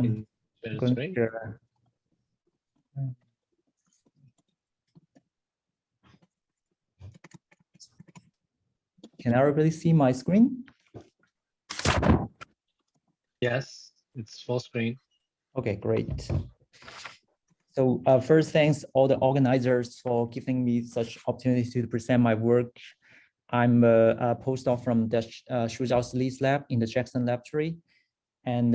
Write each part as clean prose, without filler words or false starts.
going to share. Can everybody see my screen? Yes, it's full screen. Okay, great. So first, thanks all the organizers for giving me such opportunity to present my work. I'm a postdoc from the Shujiao Li's lab in the JSON laboratory. And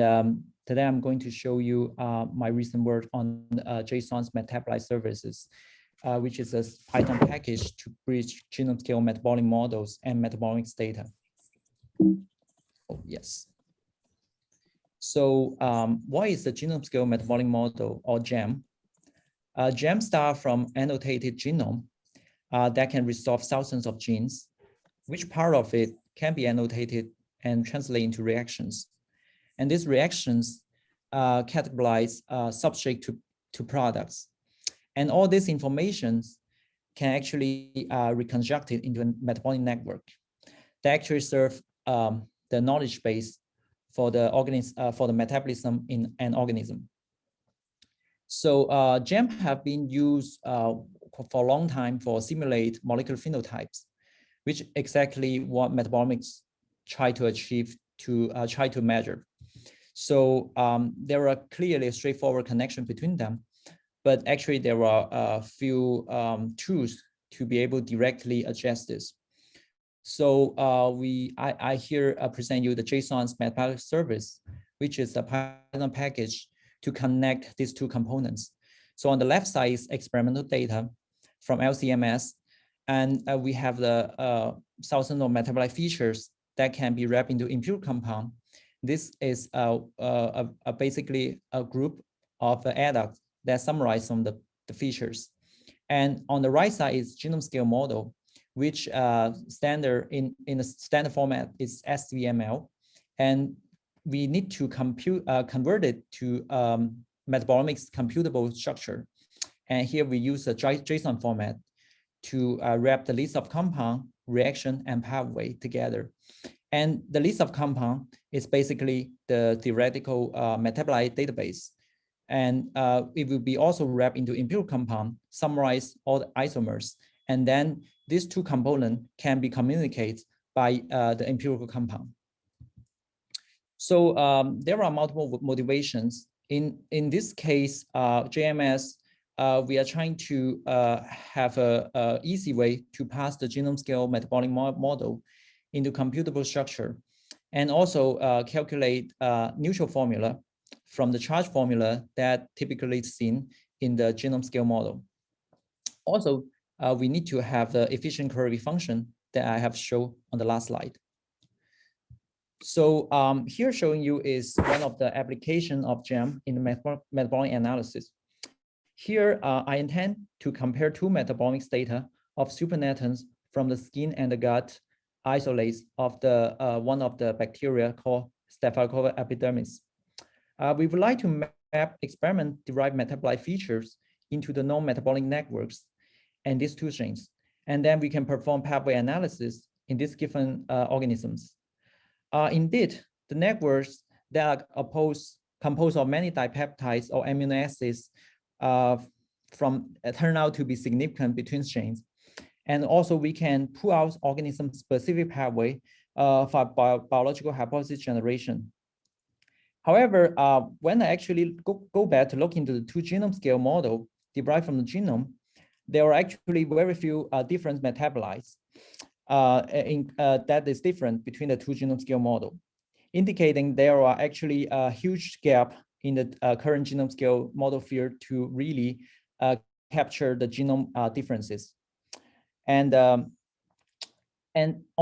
today I'm going to show you my recent work on JSON's metabolite services, which is a Python package to bridge genome scale metabolic models and metabolomics data. Oh, yes. So what is the genome scale metabolic model, or GEM? GEM starts from annotated genome that can resolve thousands of genes. Which part of it can be annotated and translate into reactions? And these reactions categorize substrate to products. And all this information can actually reconstructed into a metabolic network that actually serve the knowledge base for the organism, for the metabolism in an organism. So GEM have been used for a long time for simulate molecular phenotypes, which exactly what metabolomics try to achieve to try to measure. So there are clearly a straightforward connection between them, but actually there are a few tools to be able to directly address this. So I here present you the JSON's metabolic service, which is a Python package to connect these two components. So on the left side is experimental data from LC-MS, and we have the thousands of metabolite features that can be wrapped into impure compound. This is basically a group of adducts that summarize some of the features. And on the right side is genome scale model, which standard in a standard format is SVML. And we need to convert it to metabolomics computable structure. And here we use a JSON format to wrap the list of compound, reaction, and pathway together. And the list of compound is basically the theoretical metabolite database. And it will be also wrapped into impure compound, summarize all the isomers. And then these two components can be communicated by the empirical compound. So there are multiple motivations. In this case, JMS, we are trying to have a easy way to pass the genome scale metabolic model into computable structure, and also calculate neutral formula from the charge formula that typically is seen in the genome scale model. Also, we need to have the efficient query function that I have shown on the last slide. So here showing you is one of the application of GEM in the metabolic analysis. Here, I intend to compare two metabolomics data of supernatants from the skin and the gut isolates of the one of the bacteria called Staphylococcus epidermis. We would like to map experiment-derived metabolite features into the known metabolic networks and these two strains. And then we can perform pathway analysis in these given organisms. Indeed, the networks that are composed of many dipeptides or amino acids turn out to be significant between strains. And also we can pull out organism-specific pathway for biological hypothesis generation. However, when I actually go back to look into the two genome scale model derived from the genome, there are actually very few different metabolites that is different between the two genome scale model, indicating there are actually a huge gap in the current genome scale model field to really capture the genome differences. And on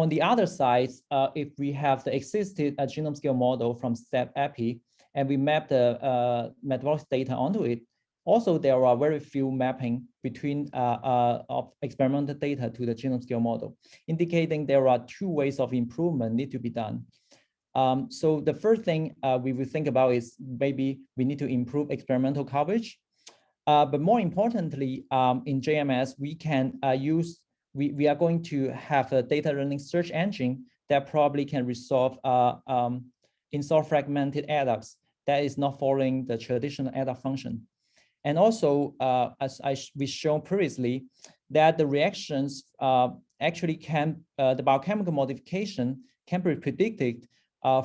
the other side, if we have the existing genome scale model from STEP-EPI and we map the metabolic data onto it, also there are very few mapping between of experimental data to the genome scale model, indicating there are two ways of improvement need to be done. So the first thing we will think about is maybe we need to improve experimental coverage. But more importantly, in JMS, we can we are going to have a data running search engine that probably can resolve insert fragmented adducts that is not following the traditional ADA function. And also, as we shown previously, that the reactions actually can, the biochemical modification can be predicted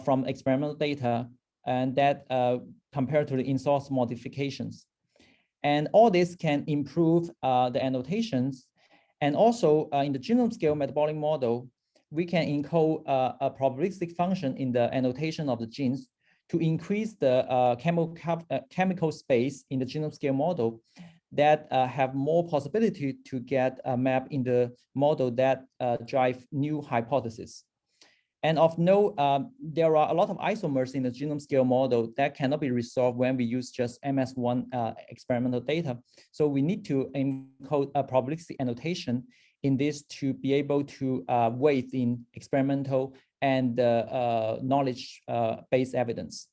from experimental data, and that compared to the in-source modifications. And all this can improve the annotations. And also in the genome scale metabolic model, we can encode a probabilistic function in the annotation of the genes to increase the chemical space in the genome scale model that have more possibility to get a map in the model that drive new hypotheses. And of note, there are a lot of isomers in the genome scale model that cannot be resolved when we use just MS1 experimental data. So we need to encode a probabilistic annotation in this to be able to weigh in experimental and knowledge-based evidence.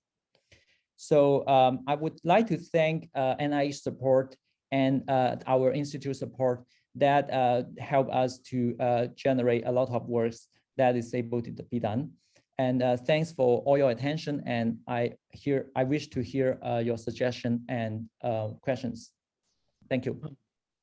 So I would like to thank NIH support and our institute support that help us to generate a lot of works that is able to be done. And thanks for all your attention. And I wish to hear your suggestion and questions. Thank you.